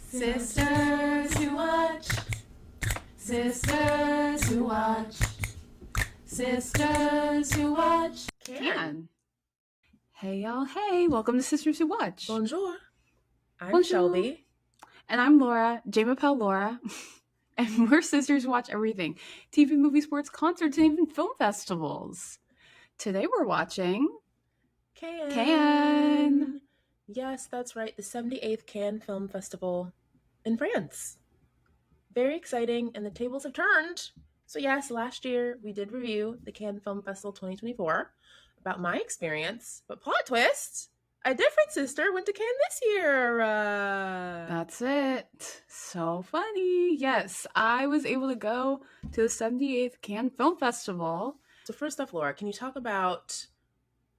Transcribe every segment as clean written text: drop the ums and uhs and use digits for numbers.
Sisters who watch. Sisters who watch. Sisters who watch. Can. Hey y'all, hey, welcome to Sisters Who Watch. Bonjour. I'm Bonjour. Shelby. And I'm Laura, J-Mapel Laura. And we're sisters who watch everything. TV, movie, sports, concerts, and even film festivals. Today we're watching Cannes. Yes, that's right. The 78th Cannes Film Festival in France. Very exciting, and the tables have turned. So yes, last year we did review the Cannes Film Festival 2024 about my experience, but plot twist, a different sister went to Cannes this year. That's it. So funny. Yes, I was able to go to the 78th Cannes Film Festival. So first off, Laura, can you talk about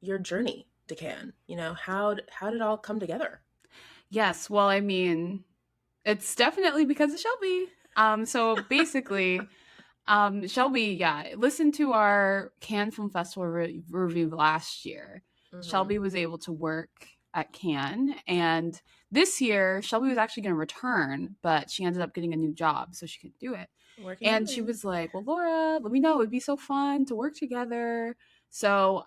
your journey to Cannes? You know, how did it all come together? Yes, well, I mean, it's definitely because of Shelby. So basically, Shelby, listened to our Cannes Film Festival review last year. Mhm. Shelby was able to work at Cannes, and this year Shelby was actually going to return, but she ended up getting a new job, so she couldn't do it. And she was like, well, Laura, let me know. It'd be so fun to work together. So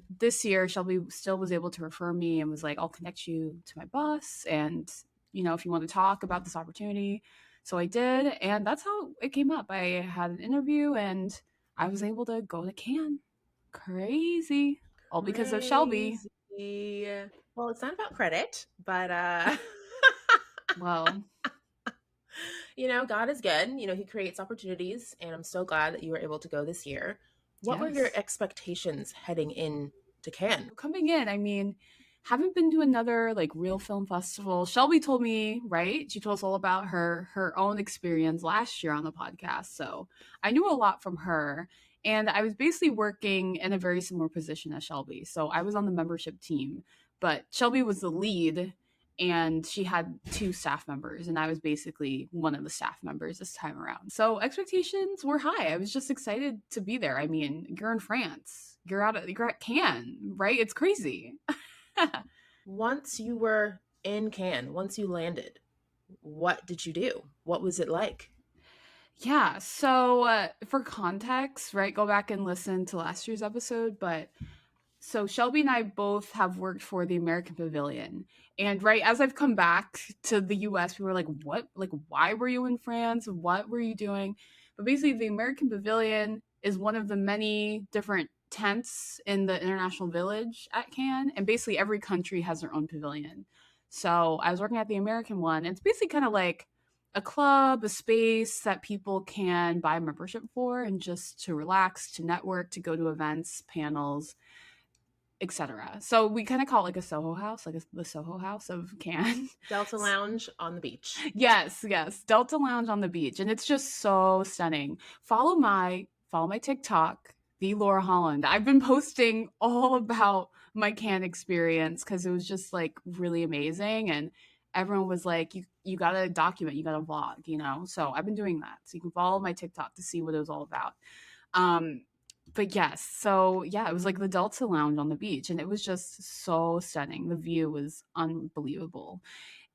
this year, Shelby still was able to refer me and was like, I'll connect you to my boss. And, you know, if you want to talk about this opportunity. So I did. And that's how it came up. I had an interview and I was able to go to Cannes. Crazy. All because of Shelby. Well, it's not about credit, but Well, you know, God is good. You know, He creates opportunities, and I'm so glad that you were able to go this year. What were your yes. expectations heading in to Cannes? Coming in, I mean, haven't been to another like real film festival. Shelby told me, right? She told us all about her own experience last year on the podcast. So I knew a lot from her. And I was basically working in a very similar position as Shelby. So I was on the membership team, but Shelby was the lead and she had two staff members and I was basically one of the staff members this time around. So expectations were high. I was just excited to be there. I mean, you're in France. You're at Cannes, right? It's crazy. Once you were in Cannes, once you landed, what did you do? What was it like? Yeah, so for context, right, go back and listen to last year's episode, but so Shelby and I both have worked for the American Pavilion. And right as I've come back to the US, we were like, what? Like, why were you in France? What were you doing? But basically, the American Pavilion is one of the many different tents in the International Village at Cannes. And basically, every country has their own pavilion. So I was working at the American one. And it's basically kind of like a club, a space that people can buy membership for and just to relax, to network, to go to events, panels, etc. So we kind of call it like a Soho house, like the Soho house of Cannes. Delta Lounge on the beach. Yes, Delta Lounge on the beach, and it's just so stunning. Follow my TikTok, the Laura Holland. I've been posting all about my Cannes experience because it was just like really amazing, and everyone was like, "You gotta document, you gotta vlog," you know. So I've been doing that. So you can follow my TikTok to see what it was all about. But yes, so yeah, it was like the Delta Lounge on the beach, and it was just so stunning. The view was unbelievable.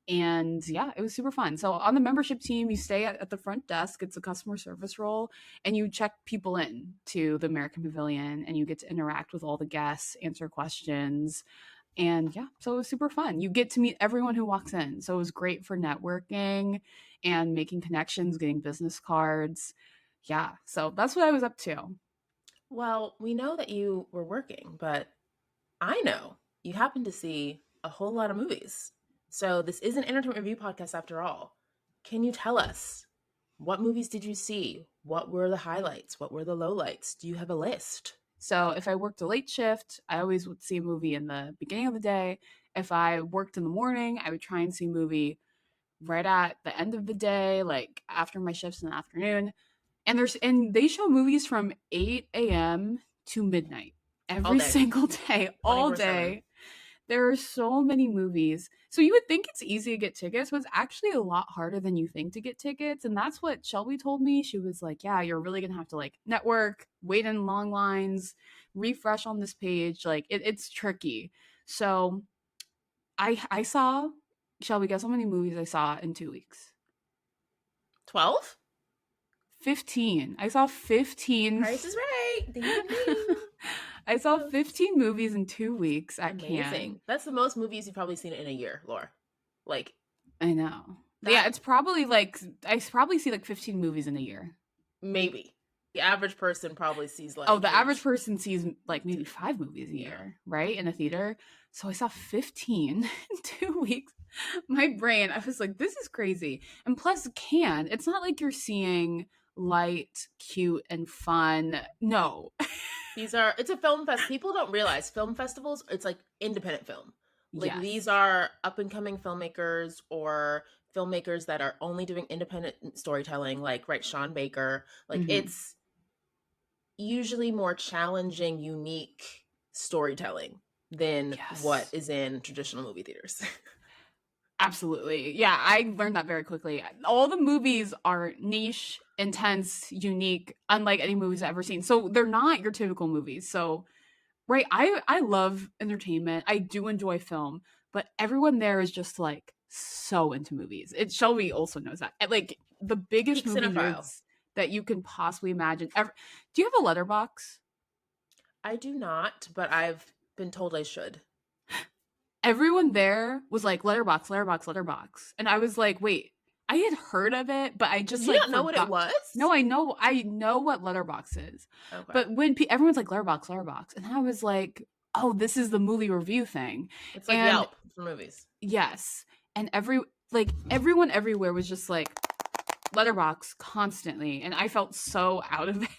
And yeah, it was super fun. So on the membership team, you stay at the front desk. It's a customer service role, and you check people in to the American Pavilion, and you get to interact with all the guests, answer questions, and yeah, so it was super fun. You get to meet everyone who walks in, so it was great for networking and making connections, getting business cards. Yeah, so that's what I was up to. Well, we know that you were working, but I know you happen to see a whole lot of movies. So this is an entertainment review podcast after all. Can you tell us what movies did you see? What were the highlights? What were the lowlights? Do you have a list? So if I worked a late shift, I always would see a movie in the beginning of the day. If I worked in the morning, I would try and see a movie right at the end of the day, like after my shifts in the afternoon. And they show movies from 8 a.m. to midnight every single day, all 24/7. day. There are so many movies. So you would think it's easy to get tickets, but it's actually a lot harder than you think to get tickets. And that's what Shelby told me. She was like, yeah, you're really going to have to like network, wait in long lines, refresh on this page. Like it's tricky. So I saw Shelby, guess how many movies I saw in 2 weeks? 12? 15. I saw 15. Price is right. Ding, ding, ding. I saw Close. 15 movies in 2 weeks at Cannes. Amazing. That's the most movies you've probably seen in a year, Laura. Like, I know. Yeah, that, it's probably like I probably see like 15 movies in a year. maybe. The average person probably sees Oh, like the average 8. person sees like maybe 5 movies a Yeah. year, right? In a theater. So I saw 15 in 2 weeks. My brain, I was like, this is crazy. And plus, it's not like you're seeing light, cute, and fun. No. It's a film fest. People don't realize film festivals, it's like independent film. Like these Yes. are up and coming filmmakers or filmmakers that are only doing independent storytelling, like, right, Sean Baker. Like, Hmm. it's usually more challenging, unique storytelling than what Yes. is in traditional movie theaters. Absolutely. Yeah, I learned that very quickly. All the movies are niche, intense, unique, unlike any movies I've ever seen. So they're not your typical movies. So, right, I love entertainment. I do enjoy film, but everyone there is just like so into movies. It Shelby also knows that. Like the biggest Peak movie cinephile. nerds that you can possibly imagine. Do you have a letterbox? I do not, but I've been told I should. Everyone there was like letterbox, letterbox, letterbox. And I was like, wait, I had heard of it, but I Did just you like not know what it forgot. No, was? I know what letterbox is. Okay. But when everyone's like letterbox, letterbox, and I was like, oh, this is the movie review thing. It's like And Yelp for movies. yes, and everyone everywhere was just like letterbox constantly, and I felt so out of it.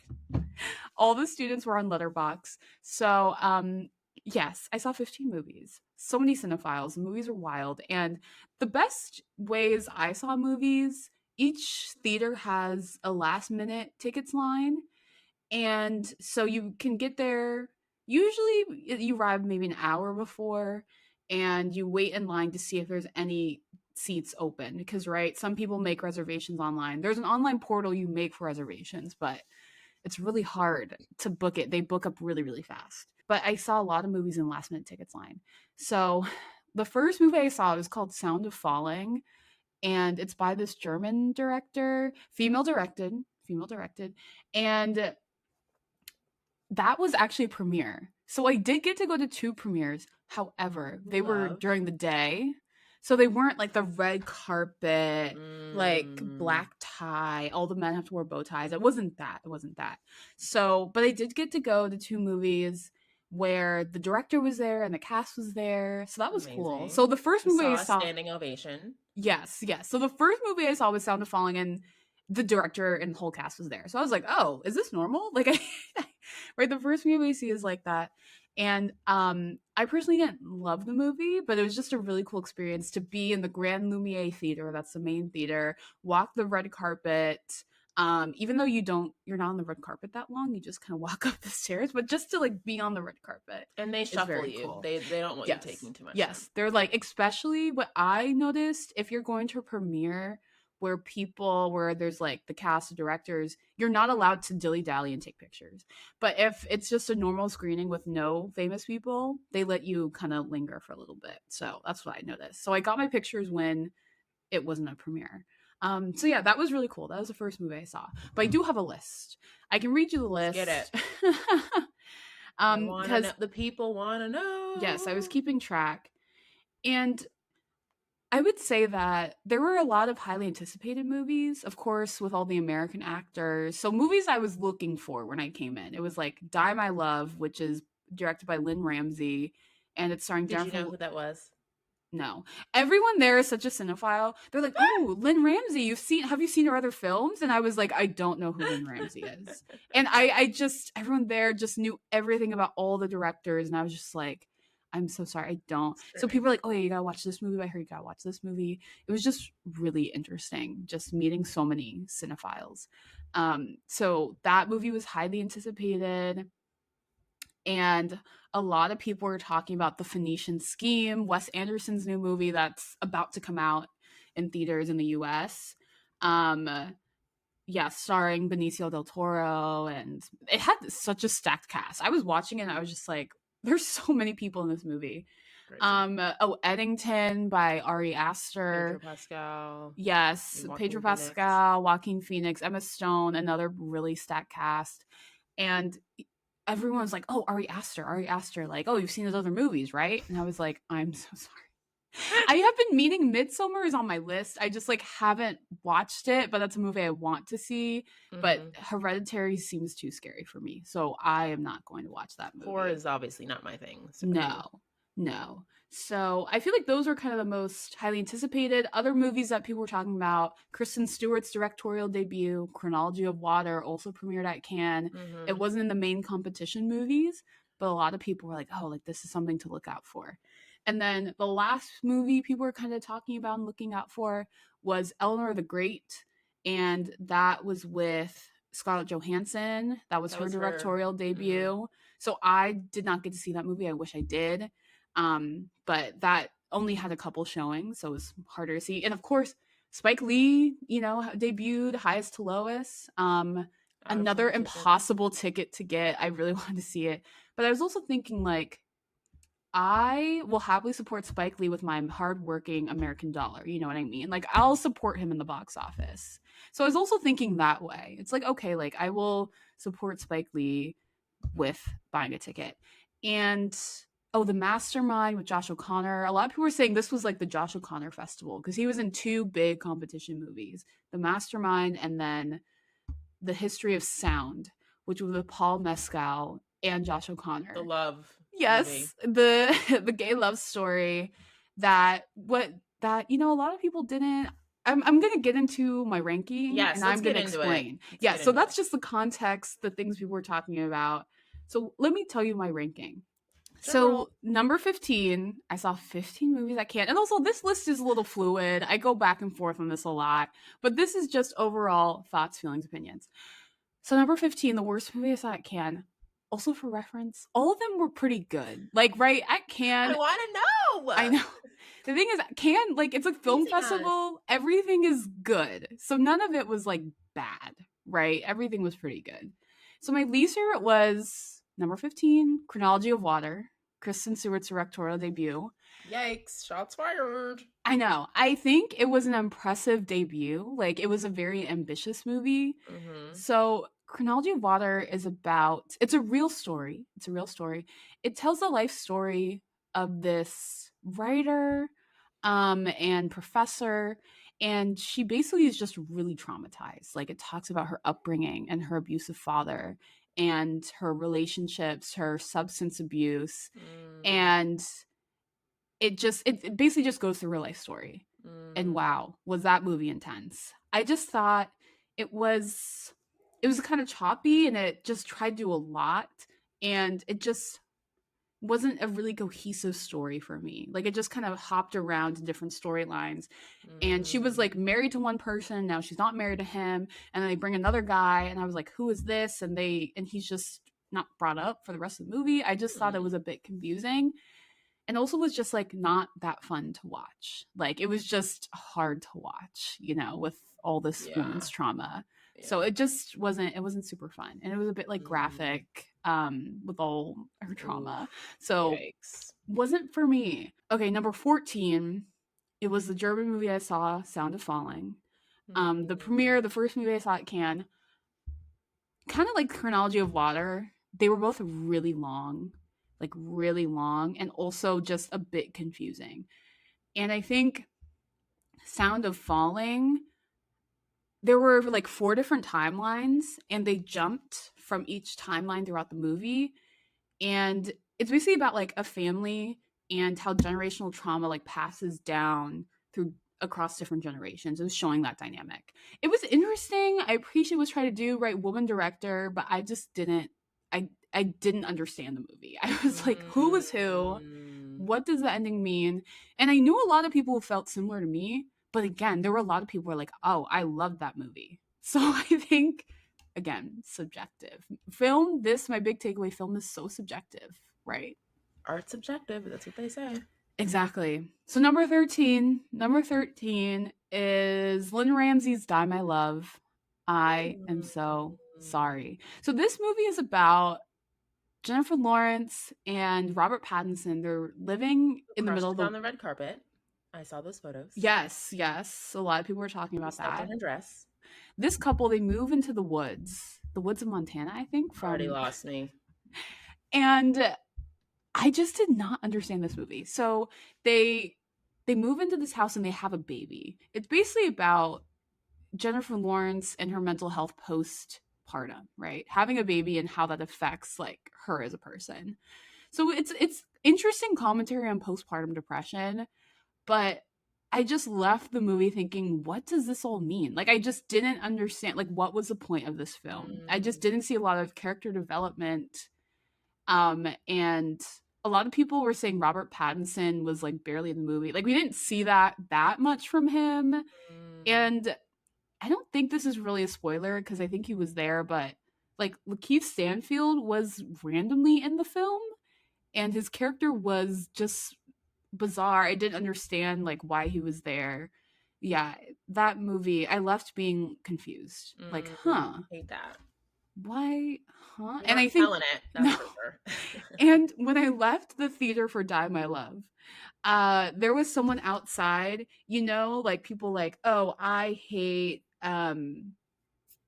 All the students were on letterbox. So yes, I saw 15 movies. So many cinephiles. The movies were wild. And the best ways I saw movies, each theater has a last minute tickets line. And so you can get there. Usually you arrive maybe an hour before and you wait in line to see if there's any seats open because right, some people make reservations online. There's an online portal you make for reservations, but it's really hard to book it. They book up really, really fast. But I saw a lot of movies in last minute tickets line. So the first movie I saw was called Sound of Falling, and it's by this German director, female directed, and that was actually a premiere. So I did get to go to two premieres. However, they were Love. during the day. So they weren't like the red carpet, like Mm, black tie, all the men have to wear bow ties. It wasn't that. It wasn't that. So, but I did get to go to two movies where the director was there and the cast was there. So that was cool. amazing. So the first You movie I saw a saw, standing ovation. yes, yes. So the first movie I saw was Sound of Falling, and the director and the whole cast was there. So I was like, oh, is this normal? Like, right, the first movie I see is like that. And I personally didn't love the movie, but it was just a really cool experience to be in the Grand Lumiere Theater. That's the main theater. Walk the red carpet. Even though you're not on the red carpet that long, you just kind of walk up the stairs. But just to like be on the red carpet And they is shuffle very you. cool. They don't want you Yes. taking too much time. Yes. They're like, especially what I noticed if you're going to a premiere where there's like the cast of directors, you're not allowed to dilly dally and take pictures. But if it's just a normal screening with no famous people, they let you kind of linger for a little bit. So that's what I noticed. So I got my pictures when it wasn't a premiere. So yeah, that was really cool. That was the first movie I saw. But I do have a list. I can read you the Let's get it. list. I want to know. Because The people want to yes, I was know. keeping track. And I would say that there were a lot of highly anticipated movies, of course, with all the American actors. So movies I was looking for when I came in. It was like Die My Love, which is directed by Lynn Ramsey, and it's starring Did you Jennifer. know who that was? No, everyone there is such a cinephile. They're like, "Oh, Lynn Ramsey, have you seen her other films?" And I was like, "I don't know who Lynn Ramsey is." And I just everyone there just knew everything about all the directors, and I was just like, "I'm so sorry, I don't." So Screaming. people were like, "Oh yeah, you gotta watch this movie. I heard you gotta watch this movie." It was just really interesting, just meeting so many cinephiles. So that movie was highly anticipated, and a lot of people were talking about the Phoenician Scheme, Wes Anderson's new movie that's about to come out in theaters in the US. Um, yeah, starring Benicio del Toro, and it had such a stacked cast. I was watching it and I was just like, there's so many people in this movie. Great too. Eddington by Ari Pedro Aster. Pascal, Yes, Pedro Joaquin Phoenix. Pascal, Joaquin Phoenix, Emma Stone, another really stacked cast. And everyone's like, "Oh, Ari Aster, Ari Aster." Like, "Oh, you've seen his other movies, right?" And I was like, "I'm so sorry." I have been meaning Midsummer is on my list. I just like haven't watched it, but that's a movie I want to see. But Mm-hmm. Hereditary seems too scary for me, so I am not going to watch that Horror movie. is obviously not my thing. So, I mean, No, no. So I feel like those are kind of the most highly anticipated. Other movies that people were talking about: Kristen Stewart's directorial debut, Chronology of Water, also premiered at Cannes. It mm-hmm. wasn't in the main competition movies, but a lot of people were like, "Oh, like this is something to look out for." And then the last movie people were kind of talking about and looking out for was Eleanor the Great, and that was with Scarlett Johansson. That was That her was her. directorial Mm-hmm. debut. So I did not get to see that movie. I wish I did. But that only had a couple showings, so it was harder to see. And of course, Spike Lee, debuted Highest to Lowest. Out of Another competition. impossible ticket to get. I really wanted to see it. But I was also thinking, like, I will happily support Spike Lee with my hardworking American dollar. You know what I mean? Like, I'll support him in the box office. So I was also thinking that way. It's like, okay, like, I will support Spike Lee with buying a ticket. And the Mastermind with Josh O'Connor. A lot of people were saying this was like the Josh O'Connor festival because he was in two big competition movies, The Mastermind and then The History of Sound, which was with Paul Mescal and Josh The O'Connor. Love movie. Yes, the the gay love story that what that a lot of people didn't. I'm gonna get into my ranking Yes, and let's I'm get gonna into it. explain. Let's Yeah, get so into it. that's just the context, the things people were talking about. So let me tell you my ranking. Drum roll. So number 15, I saw 15 movies I can't. And also this list is a little fluid. I go back and forth on this a lot, but this is just overall thoughts, feelings, opinions. So number 15, the worst movie I saw at Cannes. Also for reference, all of them were pretty good. Like right at I Cannes, want to I know. know. The thing is, Cannes, like it's a film Teasing us. festival. Everything is good. So none of it was like bad, right? Everything was pretty good. So my least favorite was number 15, Chronology of Water, Kristen Stewart's directorial debut. Yikes! Shots fired. I know. I think it was an impressive debut. Like it was a very ambitious movie. Mm-hmm. So Chronology of Water is about it's a real story. It's a real story. It tells the life story of this writer and professor, and she basically is just really traumatized. Like it talks about her upbringing and her abusive father and her relationships, her substance abuse, Mm, and it basically just goes through real life story. And mm, wow, was that movie intense. I just thought it was it was kind of choppy and it just tried to do a lot and it just wasn't a really cohesive story for me. Like it just kind of hopped around to different storylines. And she was mm, like married to one person, now she's not married to him, and then they bring another guy and I was like, who is this? And he's just not brought up for the rest of the movie. I just thought it mm. was a bit confusing and also was just like not that fun to watch. Like it was just hard to watch, with all this Yeah, woman's trauma. So yeah. it wasn't super fun. And it was a bit like Mm. graphic with all her Oof. trauma. So Yikes. wasn't for me. Okay, number 14, it was the German movie I saw, Sound of Falling. Mm. The first movie I saw at Cannes, kind of like Chronology of Water. They were both really long, like really long, and also just a bit confusing. And I think Sound of Falling, there were like four different timelines, and they jumped from each timeline throughout the movie. And it's basically about like a family and how generational trauma like passes down through across different generations. It was showing that dynamic. It was interesting. I appreciate what it was trying to do, right? Woman director, but I didn't understand the movie. I was like, who was who? Mm. What does the ending mean? And I knew a lot of people who felt similar to me, but again, there were a lot of people who were like, oh, I loved that movie. So I think again, subjective. My big takeaway, film is so subjective, right? Art's subjective. That's what they say. Exactly. So number 13 is Lynn Ramsey's Die My Love. I am Mm. so sorry. So this movie is about Jennifer Lawrence and Robert Pattinson, they're living in the middle Crushed of it the on the red carpet. I saw those photos. Yes, yes. A lot of people were talking She about stepped in that. her dress. This couple, they move into the woods of Montana, I think, Already from lost me. and I just did not understand this movie. So they they move into this house and they have a baby. It's basically about Jennifer Lawrence and her mental health postpartum, right? Having a baby and how that affects like her as a person. So it's interesting commentary on postpartum depression, but I just left the movie thinking, what does this all mean? Like I just didn't understand like what was the point of this film? I just Mm, didn't see a lot of character development. And a lot of people were saying Robert Pattinson was like barely in the movie. Like we didn't see that much from him. mm, And I don't think this is really a spoiler because I think he was there, but like Lakeith Stanfield was randomly in the film and his character was just bizarre. I didn't understand like why he was there. Yeah, that movie, I left being confused. Like, huh? hate that. Why? Huh? You're And not I think selling it, that's no. for sure. And when I left the theater for Die My Love, there was someone outside, like people like, "Oh, I hate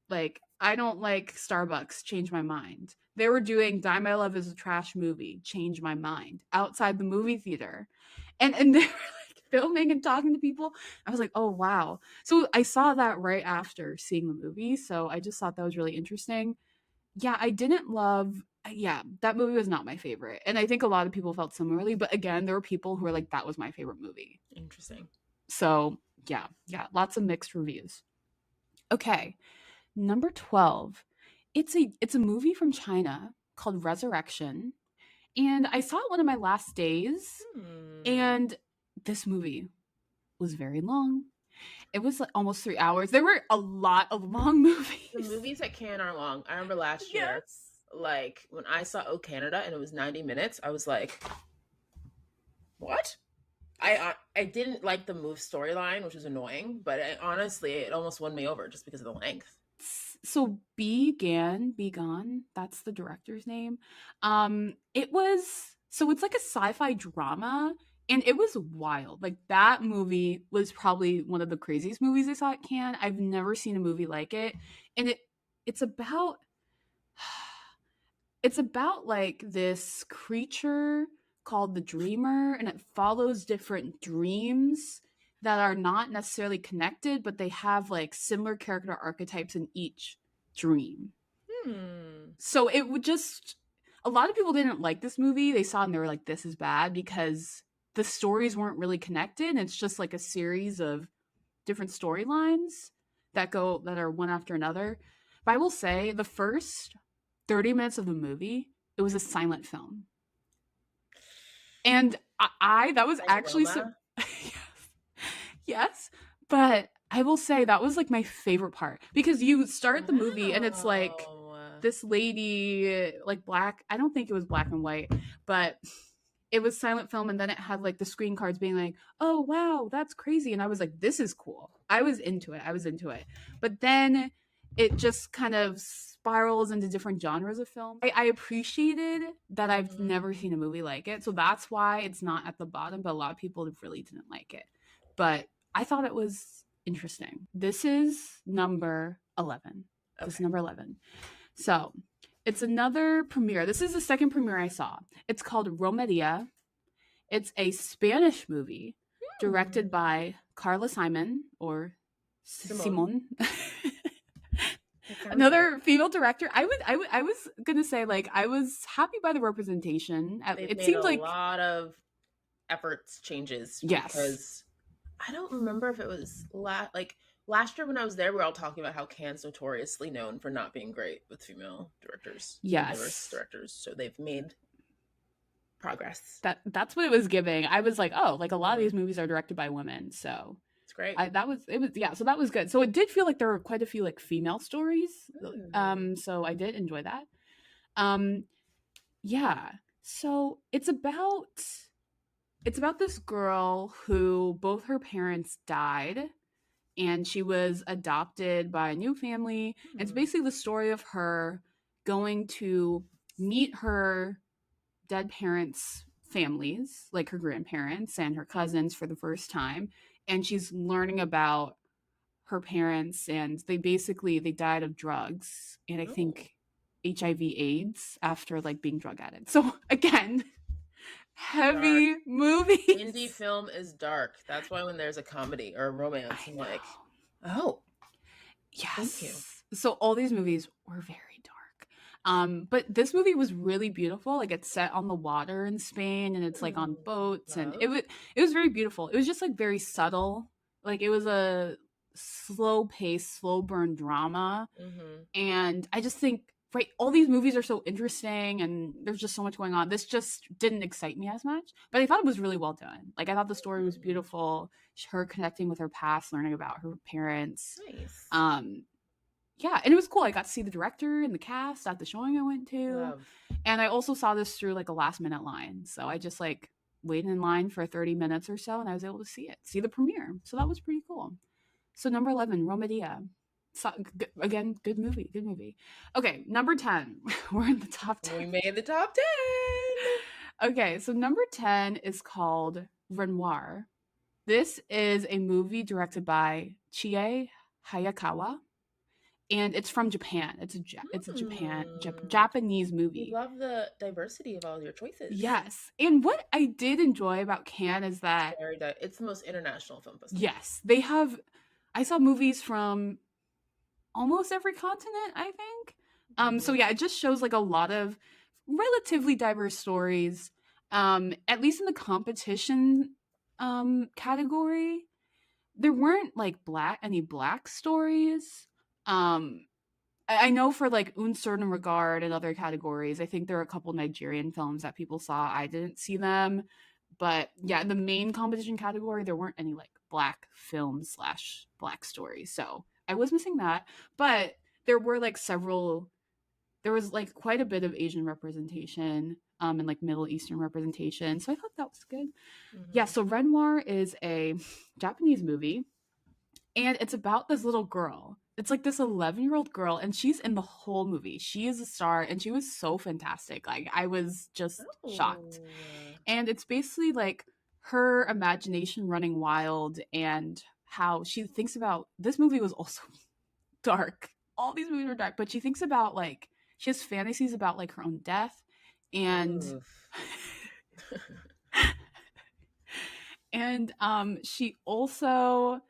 like I don't like Starbucks, change my mind." They were doing Die My Love is a trash movie, change my mind outside the movie theater. And they were like filming and talking to people. I was like, "Oh, wow." So I saw that right after seeing the movie, so I just thought that was really interesting. Yeah, I didn't love yeah, that movie was not my favorite. And I think a lot of people felt similarly, but again, there were people who were like that was my favorite movie. Interesting. So, yeah, lots of mixed reviews. Okay, number 12. It's a movie from China called Resurrection, and I saw it one of my last days, Hmm. and this movie was very long. It was like almost 3 hours. There were a lot of long The movies. movies that can are long. I remember last year, Yes. like when I saw Oh Canada and it was 90 minutes, I was like, what? I didn't like the move storyline, which was annoying, but honestly, it almost won me over just because of the length. So Be Gone, that's the director's name. It's like a sci-fi drama and it was wild. Like that movie was probably one of the craziest movies I saw at Cannes. I've never seen a movie like it. And it's about it's about like this creature called the Dreamer, and it follows different dreams that are not necessarily connected, but they have like similar character archetypes in each dream. Hmm. So it would just a lot of people didn't like this movie. They saw it and they were like, this is bad because the stories weren't really connected. It's just like a series of different storylines that are one after another. But I will say the first 30 minutes of the movie, it was a silent film. And I that was Nice actually so aroma. yes, yes, but I will say that was like my favorite part because you start the movie and it's like Wow. this lady like black, I don't think it was black and white, but it was silent film and then it had like the screen cards being like, "Oh wow, that's crazy." And I was like, "This is cool." I was into it. I was into it. But then it just kind of spirals into different genres of film. I appreciated that I've never Mm, seen a movie like it. So that's why it's not at the bottom, but a lot of people really didn't like it. But I thought it was interesting. This is number 11. This is okay. number 11. So it's another premiere. This is the second premiere I saw. It's called Romedia. It's a Spanish movie Hmm. directed by Carla Simon or Simone. Simon. That sounds right. Another female director. I was gonna say like I was happy by the representation. They've It made seemed a like lot of efforts changes yes, because I don't remember if it was like last year when I was there, we were all talking about how Cannes notoriously known for not being great with female directors and diverse yes. directors. So they've made progress. That's what it was giving. I was like, oh, like a lot of Mhm. these movies are directed by women, so It's great. I that was it was yeah, so that was good. So it did feel like there were quite a few like female stories. Mm. So I did enjoy that. Um yeah. So it's about this girl who both her parents died and she was adopted by a new family. And it's Hmm. basically the story of her going to meet her dead parents' families, like her grandparents and her cousins for the first time, and she's learning about her parents, and they died of drugs and I Oh, think HIV AIDS after like being drug addicts. So again, dark. heavy Indie movies. film is dark. That's why when there's a comedy or a romance, I I'm like, know. oh, thank you. Yes. So all these movies were very dark. But this movie was really beautiful. Like it's set on the water in Spain and it's like on Hmm. boats and Love. it was very beautiful. It was just like very subtle. Like it was a slow pace, slow burn drama. Mm-hmm. And I just think right, all these movies are so interesting and there's just so much going on. This just didn't excite me as much, but I thought it was really well done. Like I thought the story was beautiful. Her connecting with her past, learning about her parents. Nice. Um, yeah, and it was cool. I got to see the director and the cast at the showing I went to, Love. and I also saw this through like a last minute line. So I just like waited in line for 30 minutes or so, and I was able to see the premiere. So that was pretty cool. So number 11, Romadia. So, again, good movie, good movie. Okay, number 10. We're in the top 10. We made the top 10. Okay, so number 10 is called Renoir. This is a movie directed by Chie Hayakawa, and it's from Japan. It's a Hmm. Japanese We movie. love the diversity of all your choices. Yes, and what I did enjoy about Cannes is It's that it's the most international film festival. yes, they have. I saw movies from almost every continent, I think. So Hmm. yeah, it just shows like a lot of relatively diverse stories. At least in the competition category, there weren't like any black stories. Um, I know for like Un Certain Regard and other categories, I think there are a couple Nigerian films that people saw. I didn't see them, but yeah, in the main competition category, there weren't any like black films slash black stories. So I was missing that, but there were like several. There was like quite a bit of Asian representation, and like Middle Eastern representation. So I thought that was good. Yeah. Hmm. So Renoir is a Japanese movie and it's about this little girl. It's like this 11-year-old girl, and she's in the whole movie. She is a star, and she was so fantastic. Like, I was just shocked. Oh. And it's basically like her imagination running wild and how she thinks about this movie was also dark. All these movies are dark, but she thinks about like, she has fantasies about like her own death. And Oof. she also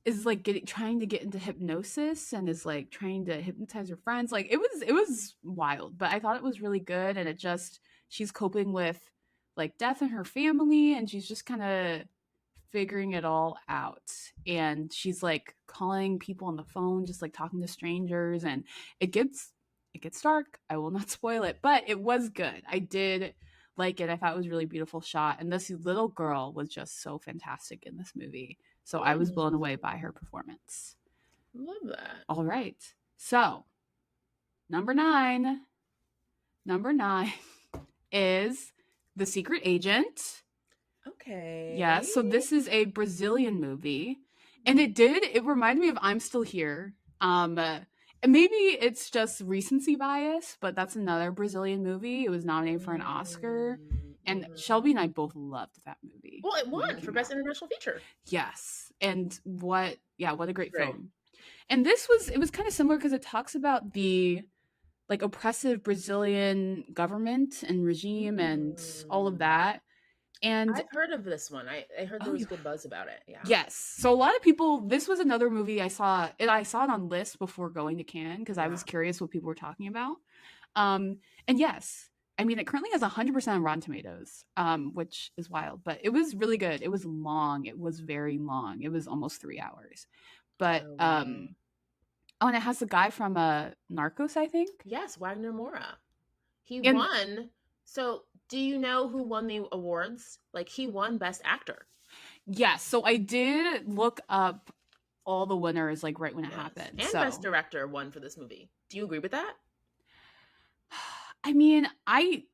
is like trying to get into hypnosis and is like trying to hypnotize her friends. Like it was wild, but I thought it was really good and it just she's coping with like death in her family and she's just kind of figuring it all out. And she's like calling people on the phone, just like talking to strangers and it gets it gets dark. I will not spoil it, but it was good. I did like it. I thought it was a really beautiful shot and this little girl was just so fantastic in this movie. So I was blown away by her performance. Love that. All right. So, number 9. Number 9 is The Secret Agent. Okay. Yes. So this is a Brazilian movie. And it reminded me of I'm Still Here. And maybe it's just recency bias, but that's another Brazilian movie. It was nominated for an Oscar. And Mm-hmm. Shelby and I both loved that movie Well, it when it won for came Best out. International Feature. Yes. And what a great Great. film. And it was kind of similar because it talks about the like oppressive Brazilian government and regime and all of Mm. that. And I've heard of this one. I heard there oh, was you good buzz about it. Yeah. yes. So a lot of people. This was another movie I saw. And I saw it on lists before going to Cannes because I Yeah. was curious what people were talking about. And yes, I mean it currently has 100% on Rotten Tomatoes, which is wild. But it was really good. It was long. It was very long. It was almost 3 hours. But Oh wow. oh, and it has the guy from Narcos, I think. Yes, Wagner Mora. He And won. So, do you know who won the awards? Like he won Best Actor. yes, so I did look up all the winners like right when it Yes. happened. And Best So, Director won for this movie. Do you agree with that? I mean, I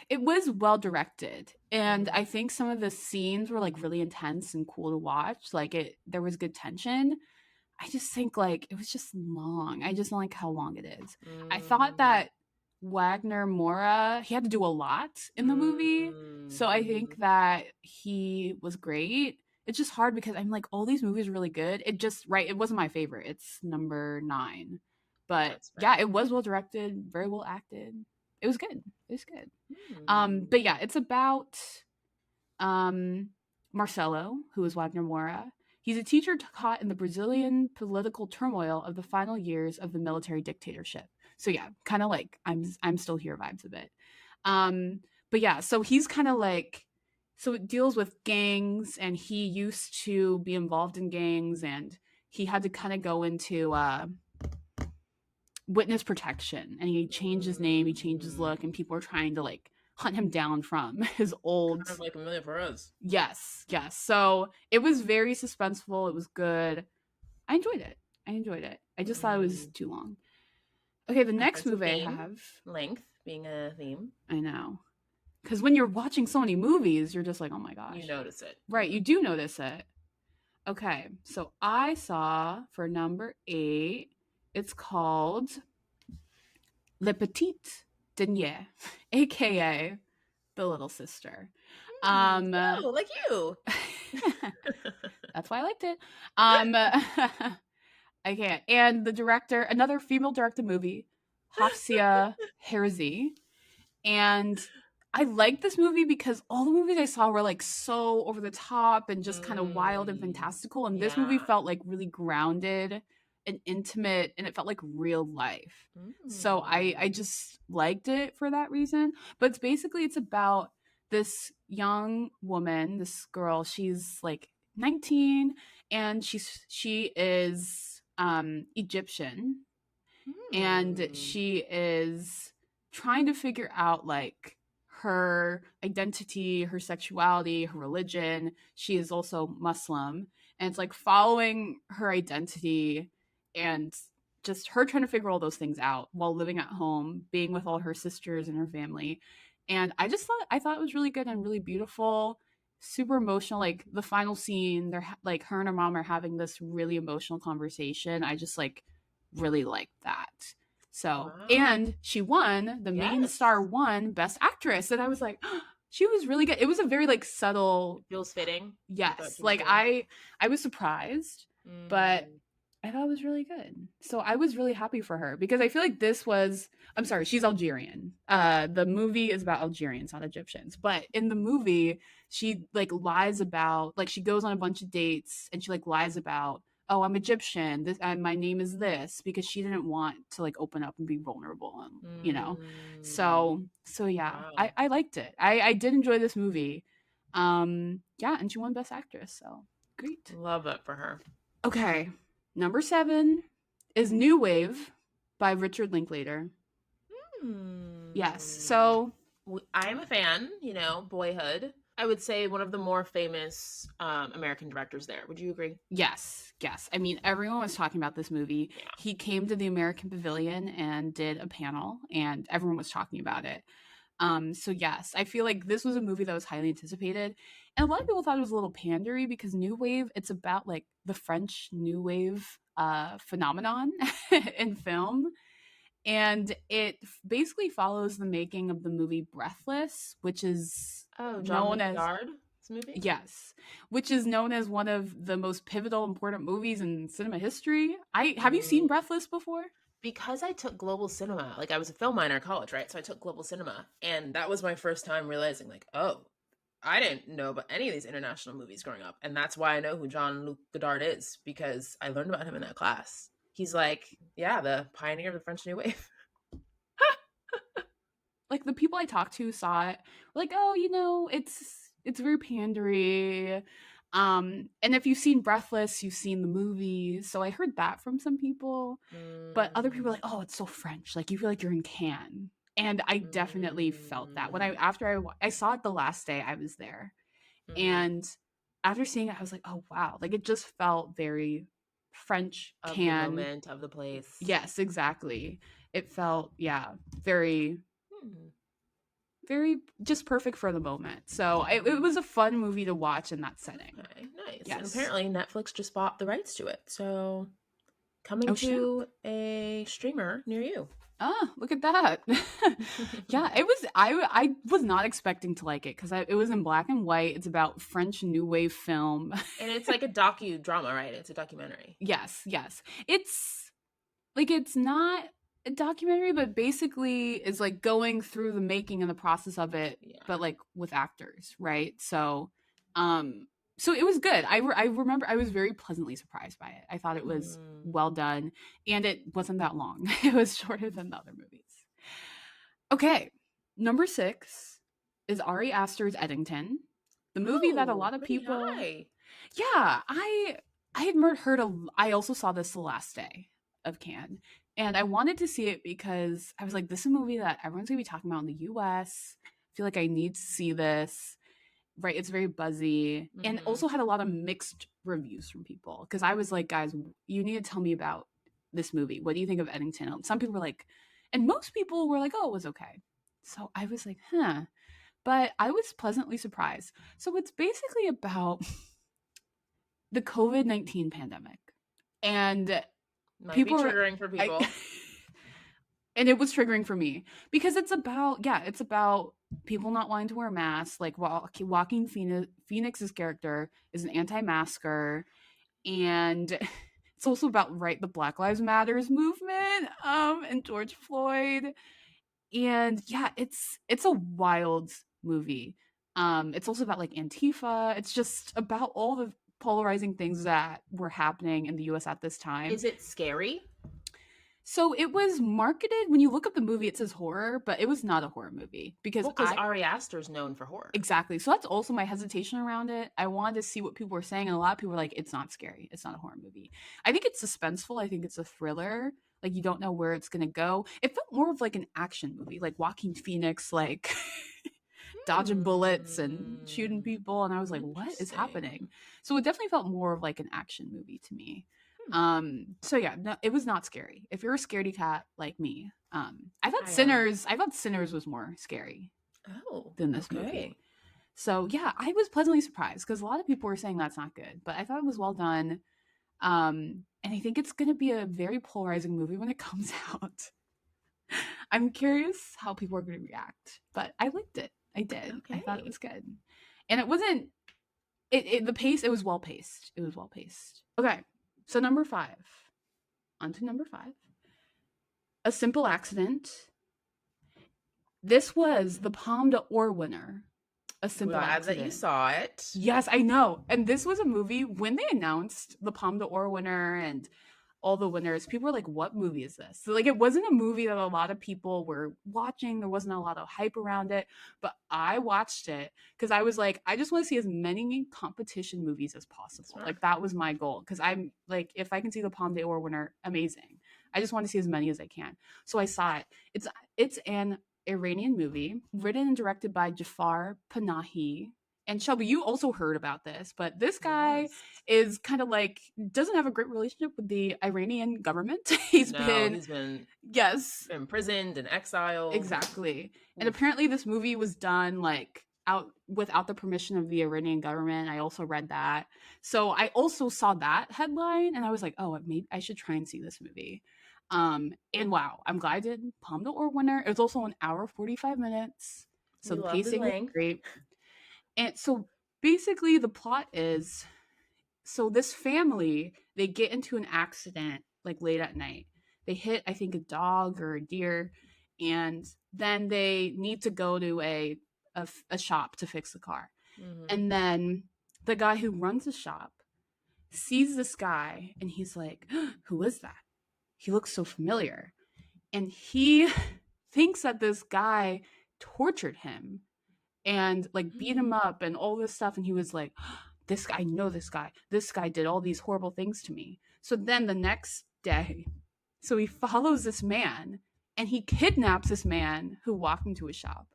it was well directed and Hmm. I think some of the scenes were like really intense and cool to watch. Like there was good tension. I just think like it was just long. I just don't like how long it is. I thought Mm. that Wagner Mora, he had to do a lot in the movie. So I think Mm-hmm. that he was great. It's just hard because I'm like, all these movies are really good. It just, right, it wasn't my favorite. It's number 9. But That's yeah, fair. it was well directed, very well acted. It was good. It was good. Hmm. But yeah, it's about um, Marcelo, who is Wagner Moura. He's a teacher caught in the Brazilian political turmoil of the final years of the military dictatorship. So yeah, kind of like I'm still here vibes a bit. Um, but yeah, so he's kind of like, so it deals with gangs, and he used to be involved in gangs, and he had to kind of go into witness protection, and he changed his name, he changed his look, and people are trying to like hunt him down from his old. Kind of like Amelia Perez. Yes, yes. So it was very suspenseful. It was good. I enjoyed it. I enjoyed it. I just thought it was Mm. too long. Okay, the A next sense of movie I theme, have, length being a theme. I know. Because when you're watching so many movies, you're just like, oh my You gosh. notice it. Right, you do notice it. Okay, so I saw for number 8, it's called Le Petit Denier, aka The Little Sister. Mm. Um, Oh, like you. that's why I liked it. Um, I can't. And the director, another female directed movie, Hafsia Herzi. And I liked this movie because all the movies I saw were like so over the top and just kind of wild and Mm. fantastical. And this movie Yeah. felt like really grounded and intimate, and it felt like real life. So I Mm. just liked it for that reason. But it's basically it's about this young woman, this girl, she's like 19, and she is Egyptian, and Mm. she is trying to figure out like her identity, her sexuality, her religion. She is also Muslim, and it's like following her identity and just her trying to figure all those things out while living at home, being with all her sisters and her family. And I thought it was really good and really beautiful, super emotional. Like the final scene, they're like her and her mom are having this really emotional conversation. I just like really liked that. So, Wow. and she won, the main star Yes. won Best Actress. And I was like, oh, she was really good. It was a very like It subtle, feels fitting. You thought yes. she was Like good. I was surprised, but Mm. I thought it was really good. So I was really happy for her because I feel like this was, I'm sorry, she's Algerian. The movie is about Algerians, not Egyptians. But in the movie, she like lies about, like she goes on a bunch of dates and she like lies about, oh, I'm Egyptian. This my name is this, because she didn't want to like open up and be vulnerable, and Mm. So yeah, Wow. I liked it. I did enjoy this movie. Yeah, and she won Best Actress, so great. Love it for her. Okay, number 7 is New Wave by Richard Linklater. Yes, Hmm. so I'm a fan, Boyhood. I would say one of the more famous American directors there. Would you agree? yes, yes. I mean, everyone was talking about this movie. Yeah. He came to the American Pavilion and did a panel, and everyone was talking about it. So yes, I feel like this was a movie that was highly anticipated, and a lot of people thought it was a little pandery because New Wave, it's about like the French New Wave phenomenon in film, and it basically follows the making of the movie Breathless, which is Oh, known Jean-Luc as, Godard's movie? yes, which is known as one of the most pivotal important movies in cinema history. I Have you seen Mm. Breathless before? Because I took global cinema, like I was a film minor in college, right? So I took global cinema, and that was my first time realizing, like, oh, I didn't know about any of these international movies growing up, and that's why I know who Jean-Luc Godard is, because I learned about him in that class. He's like, yeah, the pioneer of the French New Wave. Like the people I talked to saw it, were like, oh, it's very pandery. And if you've seen Breathless, you've seen the movie. So I heard that from some people. But other people are Mm, like, oh, it's so French. Like you feel like you're in Cannes. And I definitely felt that when mm, I saw it the last day I was there. mm. And after seeing it, I was like, oh wow. Like it just felt very French Of the Cannes. moment, of the place. Yes, exactly. It felt, yeah, very Hmm. very just perfect for the moment. So it was a fun movie to watch in that setting. Okay, nice. And Yes. apparently Netflix just bought the rights to it. So coming Oh snap. to a streamer near you. Ah, look at that. Yeah, it was I was not expecting to like it cuz it was in black and white. It's about French new wave film. And it's like a docudrama, right? It's a documentary. Yes, yes. It's like it's not a documentary, but basically is like going through the making and the process of it, Yeah. but like with actors, right? Um, so it was good. I remember I was very pleasantly surprised by it. I thought it was Mm. well done, and it wasn't that long. It was shorter than the other movies. Okay, number 6 is Ari Aster's Eddington, the movie that a Oh, lot of pretty people. high. Yeah, I had heard a. I also saw this the last day of Cannes, and I wanted to see it because I was like, this is a movie that everyone's gonna be talking about in the U.S. I feel like I need to see this. Right, it's very buzzy, and Mm-hmm. also had a lot of mixed reviews from people. Because I was like, guys, you need to tell me about this movie. What do you think of Eddington? Some people were like, and most people were like, oh, it was okay. So I was like, huh. But I was pleasantly surprised. So it's basically about the COVID-19 pandemic. And Might be people were triggering for I people. and it was triggering for me because it's about people not wanting to wear masks. Like Walking Phoenix's character is an anti-masker, and it's also about the Black Lives Matters movement and George Floyd. And yeah, it's a wild movie. It's also about like Antifa. It's just about all the polarizing things that were happening in the US at this time. Is it scary? So it was marketed, when you look up the movie it says horror, but it was not a horror movie because Well, because I Ari Aster's known for horror. exactly. So that's also my hesitation around it. I wanted to see what people were saying, and a lot of people were like, it's not scary. It's not a horror movie. I think it's suspenseful. I think it's a thriller. Like you don't know where it's gonna go. It felt more of like an action movie, like Walking Phoenix, like dodging bullets and shooting Hmm. people. And I was like, what is Interesting. happening? So it definitely felt more of like an action movie to me. Hmm. So yeah, no, it was not scary. If you're a scaredy cat like me, I am. I thought Sinners was more scary Oh, than this movie. okay. So yeah, I was pleasantly surprised because a lot of people were saying that's not good, but I thought it was well done. And I think it's going to be a very polarizing movie when it comes out. I'm curious how people are going to react, but I liked it. I did. I thought it Okay. was good, and it wasn't. The pace. It was well paced. It was well paced. Okay, so number 5. On to number 5. A Simple Accident. This was the Palme d'Or winner. A Simple Glad that you Accident. saw it. Yes, I know. And this was a movie when they announced the Palme d'Or winner and all the winners, people were like, what movie is this? So like it wasn't a movie that a lot of people were watching. There wasn't a lot of hype around it. But I watched it because I was like, I just want to see as many competition movies as possible. Smart. Like that was my goal. Because I'm like, if I can see the Palme d'Or winner, amazing. I just want to see as many as I can. So I saw it. It's an Iranian movie written and directed by Jafar Panahi. And Shelby, you also heard about this, but this guy Yes. is kind of like doesn't have a great relationship with the Iranian government. He's No, been he's been yes, imprisoned and exiled. exactly. And Oof. apparently this movie was done like out without the permission of the Iranian government. I also read that. So I also saw that headline and I was like, "Oh, maybe I should try and see this movie." And wow, I'm glad I did. Palme d'Or winner. It was also an hour 45 minutes. So We the love the pacing was length. great. And so basically the plot is, so this family, they get into an accident like late at night. They hit, I think, a dog or a deer, and then they need to go to a shop to fix the car. Mm-hmm. And then the guy who runs the shop sees this guy and he's like, who is that? He looks so familiar. And he thinks that this guy tortured him and like beat him up and all this stuff. And he was like, this guy, I know this guy. This guy did all these horrible things to me. So then the next day, so he follows this man and he kidnaps this man who walked into his shop.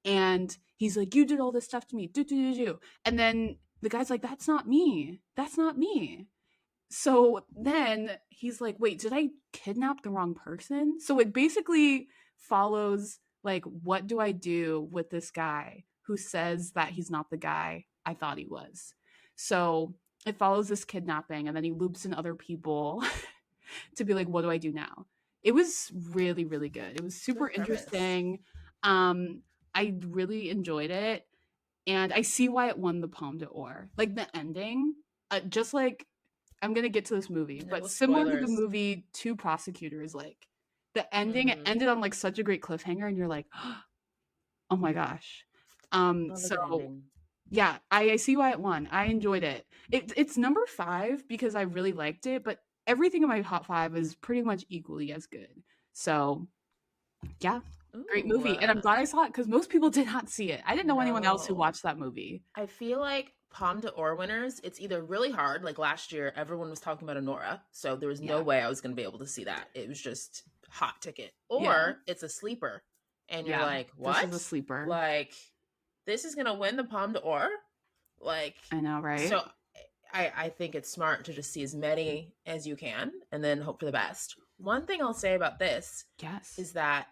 And he's like, you did all this stuff to me. Do, do, do, do. And then the guy's like, that's not me. That's not me. So then he's like, wait, did I kidnap the wrong person? So it basically follows like, what do I do with this guy who says that he's not the guy I thought he was? So it follows this kidnapping and then he loops in other people to be like, what do I do now? It was really, really good. It was super Good premise. interesting. Um, I really enjoyed it, and I see why it won the Palme d'Or. Like the ending, just like I'm gonna get to this movie, but No similar to the spoilers. movie Two Prosecutors, like the ending, it Mm-hmm. ended on like such a great cliffhanger, and you're like, oh my gosh. Love a So good ending. yeah, I see why it won. I enjoyed it. It's number 5 because I really liked it, but everything in my top 5 is pretty much equally as good. So, yeah, great Ooh, movie, and I'm glad I saw it because most people did not see it. I didn't know anyone else who no. watched that movie. I feel like Palme d'Or winners, it's either really hard, like last year, everyone was talking about Honora, so there was no Yeah. way I was going to be able to see that. It was just hot ticket. Yeah. Or it's a sleeper, and you're Yeah. like, This is a what? sleeper. Like, this is going to win the Palme d'Or? Like, I know, right? so I think it's smart to just see as many as you can and then hope for the best. One thing I'll say about this Yes. is that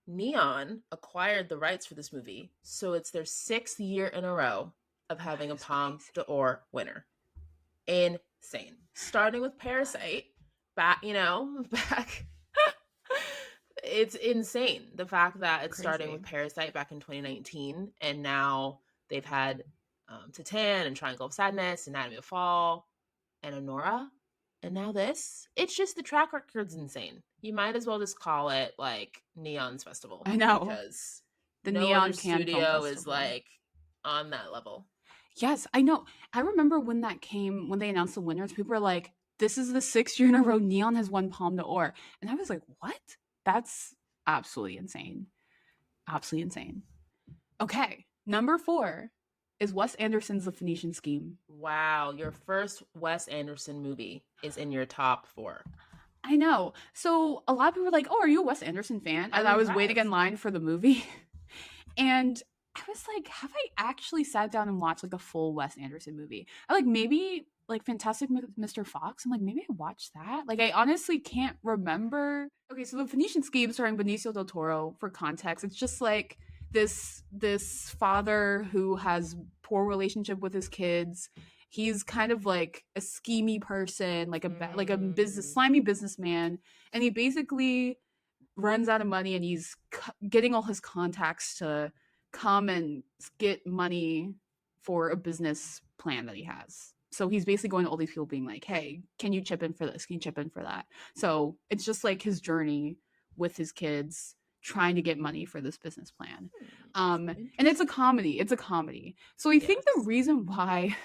Neon acquired the rights for this movie, so it's their 6th year in a row of That having a is Palme crazy. d'Or winner. Insane. Starting with Parasite, back, back. It's insane the fact that it's starting Crazy. with Parasite back in 2019, and now they've had Titan and Triangle of Sadness, Anatomy of Fall, and Honora, and now this. It's just the track record's insane. You might as well just call it like Neon's Festival I know. because The no other Neon Can Film studio is Festival. like on that level. Yes, I know. I remember when that came when they announced the winners, people were like, "This is the 6th year in a row Neon has won Palme d'Or," and I was like, "What? That's absolutely insane! Absolutely insane." Okay, number 4 is Wes Anderson's The Phoenician Scheme. Wow, your first Wes Anderson movie is in your top four. I know. So a lot of people were like, "Oh, are you a Wes Anderson fan?" I'm And I was waiting in impressed. line for the movie, and I was like, "Have I actually sat down and watched like a full Wes Anderson movie?" I like maybe like Fantastic Mr. Fox. I'm like, maybe I watched that. Like, I honestly can't remember. Okay, so the Phoenician Scheme, starring Benicio del Toro. For context, it's just like this father who has poor relationship with his kids. He's kind of like a schemy person, like a business Mm, slimy businessman, and he basically runs out of money, and he's getting all his contacts to come and get money for a business plan that he has. So he's basically going to all these people being like, "Hey, can you chip in for this? Can you chip in for that?" So it's just like his journey with his kids trying to get money for this business plan. And it's a interesting. comedy. It's a comedy. So I think the Yes. reason why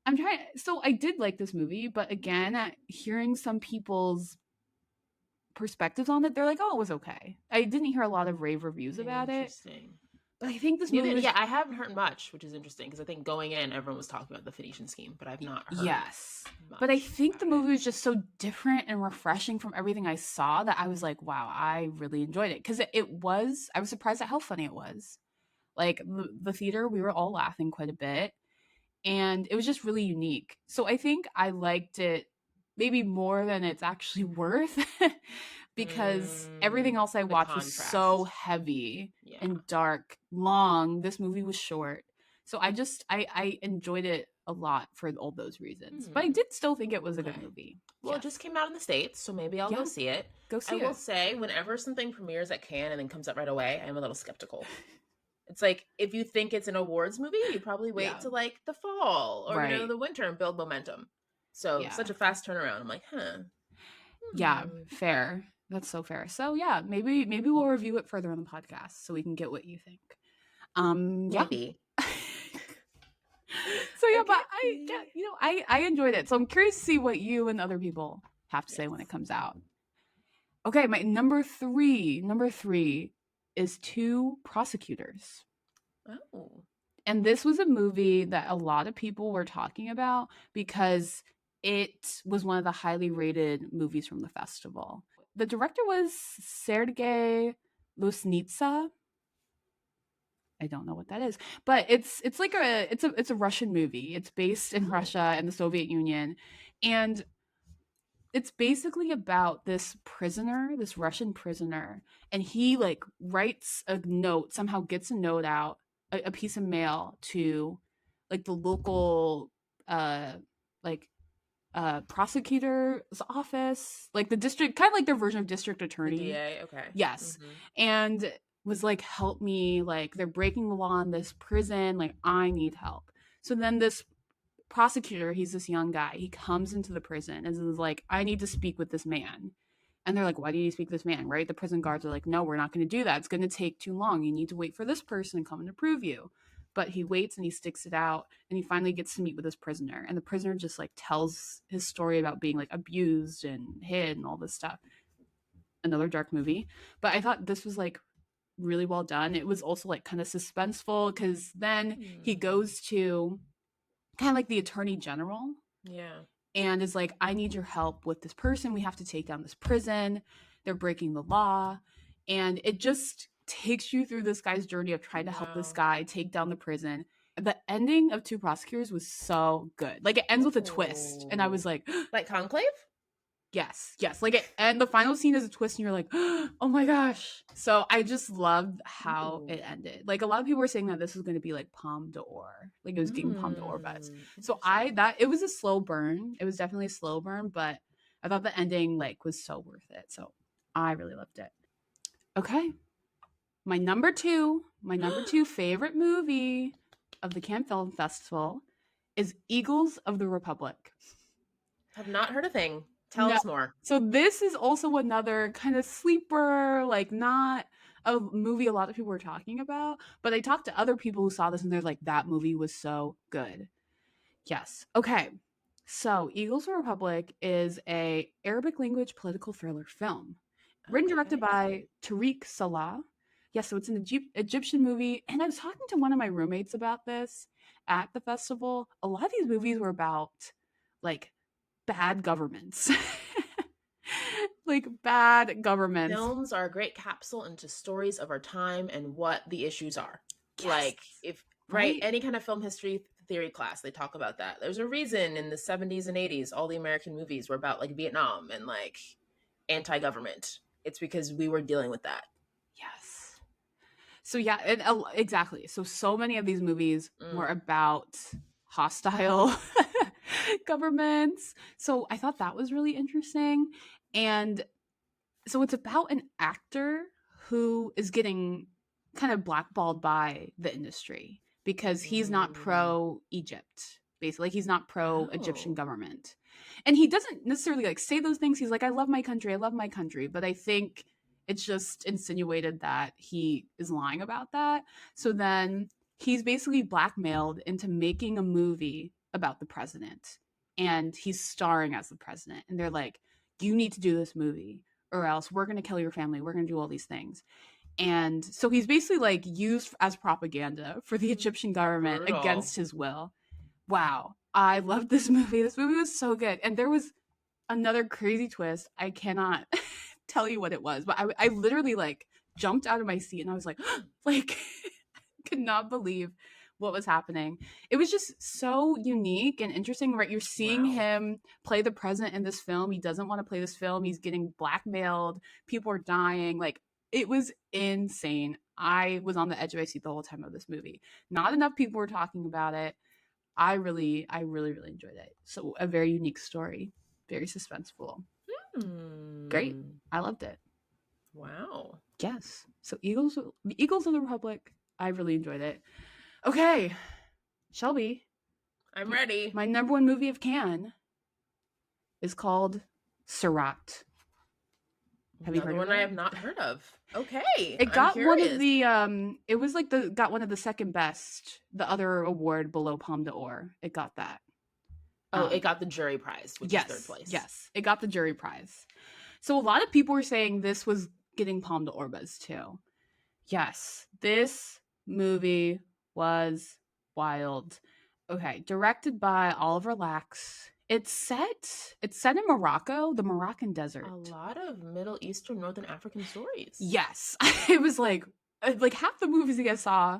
I'm trying, so I did like this movie, but again, hearing some people's perspectives on it, they're like, "Oh, it was okay." I didn't hear a lot of rave reviews about it, Interesting. but I think this movie Neither, was yeah, I haven't heard much, which is interesting because I think going in, everyone was talking about the Phoenician Scheme, but I've not heard yes. But I much think the about it. movie was just so different and refreshing from everything I saw that I was like, "Wow, I really enjoyed it." Cuz it was I was surprised at how funny it was. Like the theater, we were all laughing quite a bit, and it was just really unique. So I think I liked it maybe more than it's actually worth because everything else I The watched was so contrast. heavy Yeah. and dark, long. This movie was short. So I enjoyed it a lot for all those reasons. But I Hmm. did still think it was a good Okay. movie. Well, it just Yes. came out in the States, so maybe I'll go Yeah, see it. go I see will it. say, whenever something premieres at Cannes and then comes out right away, I'm a little skeptical. It's like if you think it's an awards movie, you probably wait Yeah. to like the fall or Right. the winter and build momentum. So Yeah. such a fast turnaround. I'm like, huh. Yeah, Hmm. fair. That's so fair. So yeah, maybe we'll review it further on the podcast so we can get what you think. Yeah. Maybe. So yeah, but I yeah, Okay. I enjoyed it. So I'm curious to see what you and other people have to say when it Yes. comes out. Okay, my number 3 is Two Prosecutors. Oh. And this was a movie that a lot of people were talking about because it was one of the highly rated movies from the festival. The director was Sergei Lusnitsa. I don't know what that is, but it's like it's a Russian movie. It's based in Oh. Russia and the Soviet Union, and it's basically about this prisoner, this Russian prisoner, and he like writes a note, somehow gets a note out, a piece of mail to like the local uh like prosecutor's office, like the district, kind of like their version of district The attorney. DA. Okay. Yes. Mm-hmm. And was like, help me, like they're breaking the law in this prison, like I need help. So then this prosecutor, he's this young guy, he comes into the prison and is like, I need to speak with this man. And they're like, why do you speak to this man? Right? The prison guards are like, no, we're not going to do that. It's going to take too long. You need to wait for this person to come and approve you. But he waits and he sticks it out and he finally gets to meet with this prisoner. And the prisoner just like tells his story about being like abused and hid and all this stuff. Another dark movie. But I thought this was like really well done. It was also like kind of suspenseful because then he Hmm. goes to kind of like the attorney general Yeah. and is like, I need your help with this person. We have to take down this prison. They're breaking the law. And it just takes you through this guy's journey of trying to help this Wow. guy take down the prison. The ending of Two Prosecutors was so good. Like it ends with a twist. And I Oh. was like, Like Conclave? yes, yes. Like it, and the final scene is a twist, and you're like, oh my gosh. So I just loved how Ooh. it ended. Like a lot of people were saying that this was going to be like Palme d'Or, like it was getting Palme d'Or buzz. So I Interesting. that it was a slow burn. It was definitely a slow burn, but I thought the ending like was so worth it. So I really loved it. Okay, my number two favorite movie of the Cannes Film Festival is Eagles of the Republic. Have not heard a thing. Tell No. us more. So this is also another kind of sleeper, like not a movie a lot of people were talking about, but I talked to other people who saw this and they're like, that movie was so good. Yes. Okay. So Eagles of the Republic is a Arabic language political thriller film written and directed Okay. by Tariq Salah. Yes, so it's an Egyptian movie. And I was talking to one of my roommates about this at the festival. A lot of these movies were about like bad governments. Like bad governments. Films are a great capsule into stories of our time and what the issues are. Yes. Like, if, right, Right? any kind of film history theory class, they talk about that. There's a reason in the 70s and 80s, all the American movies were about like Vietnam and like anti government. It's because we were dealing with that. Yes. So yeah, exactly. So many of these movies were Mm. about hostile governments. So I thought that was really interesting. And so it's about an actor who is getting kind of blackballed by the industry because he's not Mm. pro Egypt. Basically, like he's not pro Egyptian Oh. government. And he doesn't necessarily like say those things. He's like, I love my country, I love my country. But I think it's just insinuated that he is lying about that. So then he's basically blackmailed into making a movie about the president. And he's starring as the president. And they're like, you need to do this movie or else we're going to kill your family. We're going to do all these things. And so he's basically like used as propaganda for the Egyptian government Brutal. against his will. Wow. I loved this movie. This movie was so good. And there was another crazy twist. I cannot tell you what it was, but I literally like jumped out of my seat and I was like, could not believe what was happening. It was just so unique and interesting, right? You're seeing Wow. him play the president in this film. He doesn't want to play this film. He's getting blackmailed. People are dying. Like, it was insane. I was on the edge of my seat the whole time of this movie. Not enough people were talking about it. I really enjoyed it. So a very unique story, very suspenseful. Great. Hmm. I loved it. Wow. Yes. So Eagles of the Republic. I really enjoyed it. Okay, Shelby, I'm ready. my number one movie of Cannes is called Surat. Have you Another heard of one I it? have not heard of. Okay, It I'm got one of curious. the it was like the got one of the second best, the other award below Palme d'Or. It got that. Oh, it Um got the jury prize, which is third yes, place. yes. It got the jury prize. So a lot of people were saying this was getting Palme d'Or buzz too. Yes, this movie was wild. Okay, directed by Oliver Lax. It's set in Morocco, the Moroccan A desert. lot of Middle Eastern, Northern African stories. Yes. It was like half the movies I saw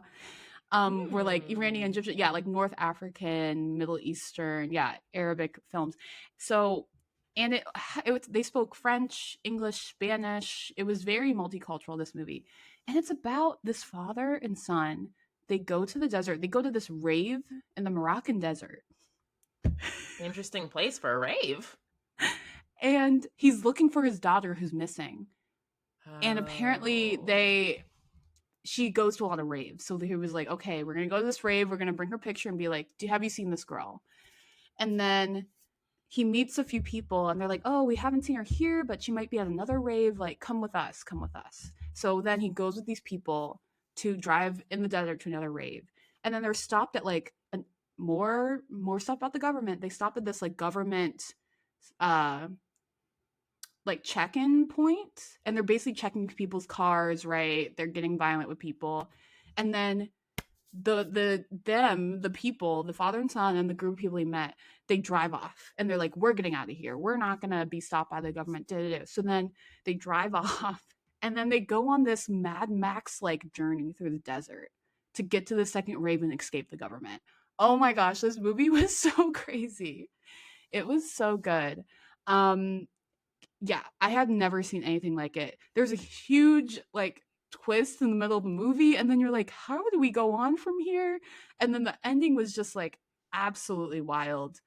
were like Iranian, Hmm. Egyptian, yeah, like North African, Middle Eastern, yeah, Arabic films. So and they spoke French, English, Spanish. It was very multicultural, this movie. And it's about this father and son. They go to the desert. They go to this rave in the Moroccan desert Interesting place for a rave. And he's looking for his daughter who's missing. And apparently Oh. she goes to a lot of raves. So he was like, okay, we're gonna go to this rave, we're gonna bring her picture and be like, have you seen this girl? And then he meets a few people and they're like, oh, we haven't seen her here, but she might be at another rave. Like, come with us, come with us. So then he goes with these people to drive in the desert to another rave. And then they're stopped at like more stuff about the government. They stop at this like government uh like check-in point, and they're basically checking people's cars, right? They're getting violent with people. And then the people, the father and son and the group of people he met, they drive off and they're like, we're getting out of here, we're not gonna be stopped by the government. Da-da-da. So then they drive off and then they go on this Mad Max like journey through the desert to get to the second rave and escape the government. Oh my gosh, this movie was so crazy. It was so good. um yeah, I had never seen anything like it. There's a huge like twist in the middle of the movie, and then you're like, how do we go on from here? And then the ending was just like absolutely wild.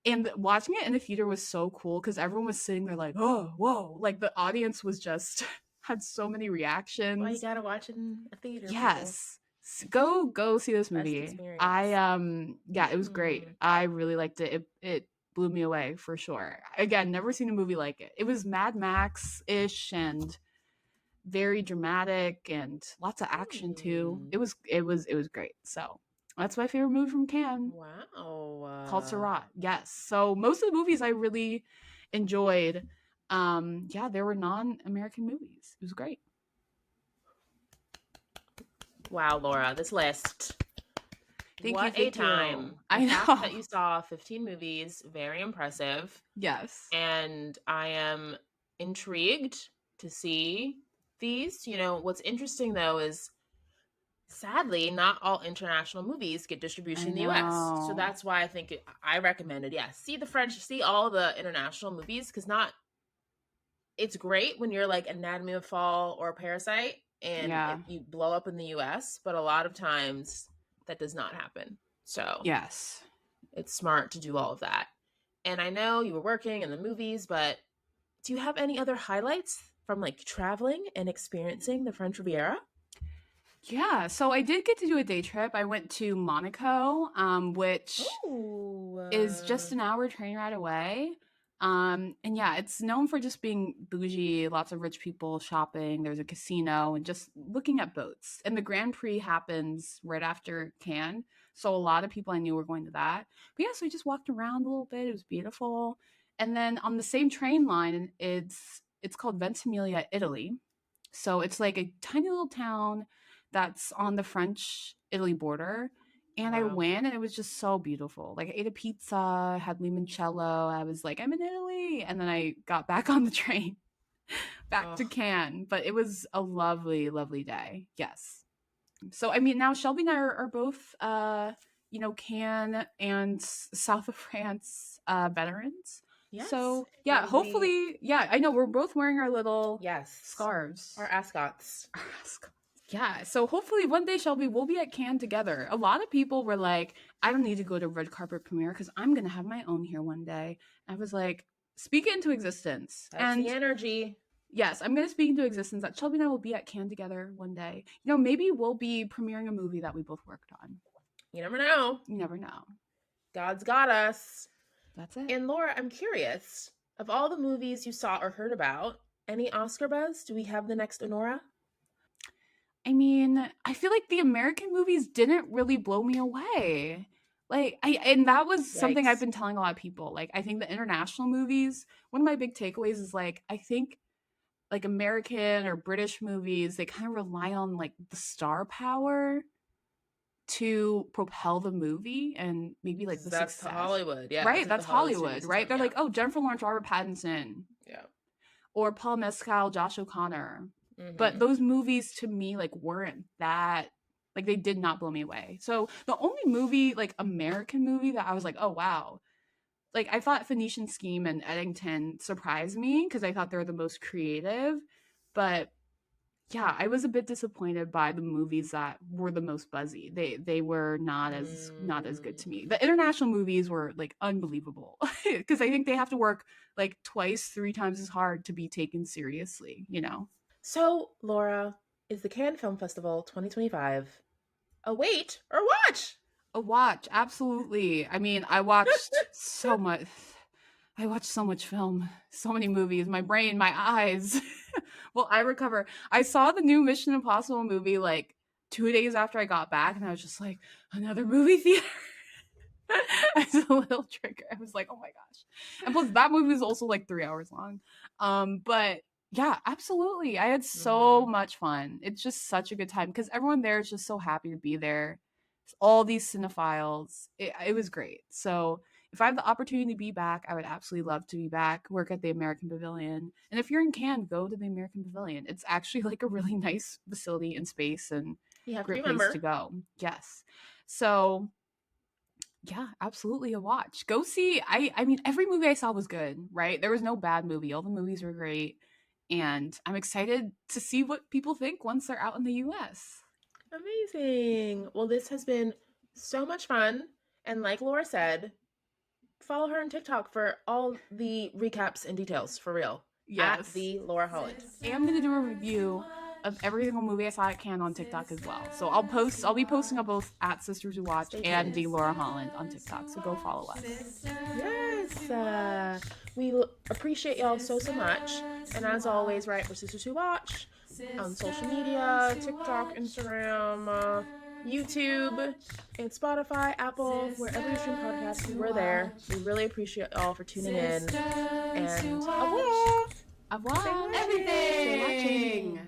And watching it in the theater was so cool because everyone was sitting there like, oh, whoa. Like the audience was just had so many That's why you reactions. gotta watch it in a theater, people. Yes. Go see this Best movie. experience. Yeah, it was great. Mm. I really liked it. It blew me away for sure. Again, never seen a movie like it. It was Mad Max-ish and very dramatic and lots of action too. Mm. It was great. So, that's my favorite movie from Cannes, Wow. called Seurat. Yes. So, most of the movies I really enjoyed. Yeah, there were non-American movies. It was great. Wow, Laura, this list. Thank you. What a Thank you. time. The I fact know. that you saw 15 movies, very impressive. Yes. And I am intrigued to see these. What's interesting though is sadly not all international movies get I distribution in the US. So know. that's why I recommended, yeah, see the French, see all the international movies, because not it's great when you're like Anatomy of Fall or Parasite and Yeah. you blow up in the US, but a lot of times that does not happen. So Yes. it's smart to do all of that. And I know you were working in the movies, but do you have any other highlights from like traveling and experiencing the French Riviera? Yeah. So I did get to do a day trip. I went to Monaco, which Oh, is just an hour train ride away. And yeah, it's known for just being bougie, lots of rich people shopping. There's a casino and just looking at boats. And the Grand Prix happens right after Cannes. So a lot of people I knew were going to that. But yeah, so we just walked around a little bit. It was beautiful. And then on the same train line, it's called Ventimiglia, Italy. So it's like a tiny little town that's on the French Italy border. And I wow. went and it was just so beautiful. Like I ate a pizza, had limoncello. I was like, I'm in Italy. And then I got back on the train back to Oh, Cannes. But it was a lovely, lovely day. Yes. So I mean now Shelby and I are both Cannes and South of France veterans. yes. So yeah, And we, hopefully, yeah, I know we're both wearing our little yes, scarves. our ascots. Yeah, so hopefully one day, Shelby, we'll be at Cannes together. A lot of people were like, I don't need to go to red carpet premiere because I'm gonna have my own here one day. I was like, speak it into existence. That's the And energy. yes, I'm gonna speak into existence that Shelby and I will be at Cannes together one day. Maybe we'll be premiering a movie that we both worked on. You never know. You never know. God's got us. That's it. And Laura, I'm curious, of all the movies you saw or heard about, any Oscar buzz? Do we have the next Honora? I mean, I feel like the American movies didn't really blow me away. And that was something I've Yikes. been telling a lot of people. Like, I think the international movies, one of my big takeaways is like, I think like American or British movies, they kind of rely on like the star power to propel the movie and maybe like the That's to success. Hollywood. Yeah, that's Right? what the That's Hollywood Hollywood, studios right? do. They're Yeah. like, oh, Jennifer Lawrence, Robert Pattinson, Yeah. or Paul Mescal, Josh O'Connor. But Mm-hmm. those movies to me like weren't that, like they did not blow me away. So the only movie, like American movie, that I was like, oh wow. Like I thought Phoenician Scheme and Eddington surprised me because I thought they were the most creative. But Yeah, I was a bit disappointed by the movies that were the most buzzy. They were not as good Mm. to me. The international movies were like unbelievable because I think they have to work like twice, three times as hard to be taken seriously, you know? So, Laura, is the Cannes Film Festival 2025 a wait or watch? A watch, absolutely. I mean, I watched so much film, so many movies, my brain, my eyes. Well, I recover. I saw the new Mission Impossible movie like 2 days after I got back, and I was just like, another movie theater. I was a little trigger. I was like, oh my gosh. And plus that movie was also like 3 hours long. But yeah, absolutely. I had so Mm-hmm. much fun. It's just such a good time because everyone there is just so happy to be there. All these cinephiles. It was great. So if I have the opportunity to be back, I would absolutely love to be back, work at the American Pavilion. And if you're in Cannes, go to the American Pavilion. It's actually like a really nice facility and space and You have to be great a place to member. go. Yes. So yeah, absolutely a watch. Go see I mean every movie I saw was good, right? There was no bad movie. All the movies were great. And I'm excited to see what people think once they're out in the US. Amazing. Well, this has been so much fun. And like Laura said, follow her on TikTok for all the recaps and details for real. At Yes. the Laura Holland. I am gonna do a review of every single movie I saw at Cannes on TikTok as well. So I'll be posting on both at Sisters Who Watch Stay and tuned. the Laura Holland on TikTok. So go follow us. Yes. We appreciate y'all so, so much. And as always, right, for Sisters Who Watch on social media, TikTok, Instagram, YouTube, and Spotify, Apple, wherever you stream podcasts, we're there. We really appreciate y'all for tuning in. And au revoir. Au Stay revoir. watching. Stay Everything. watching.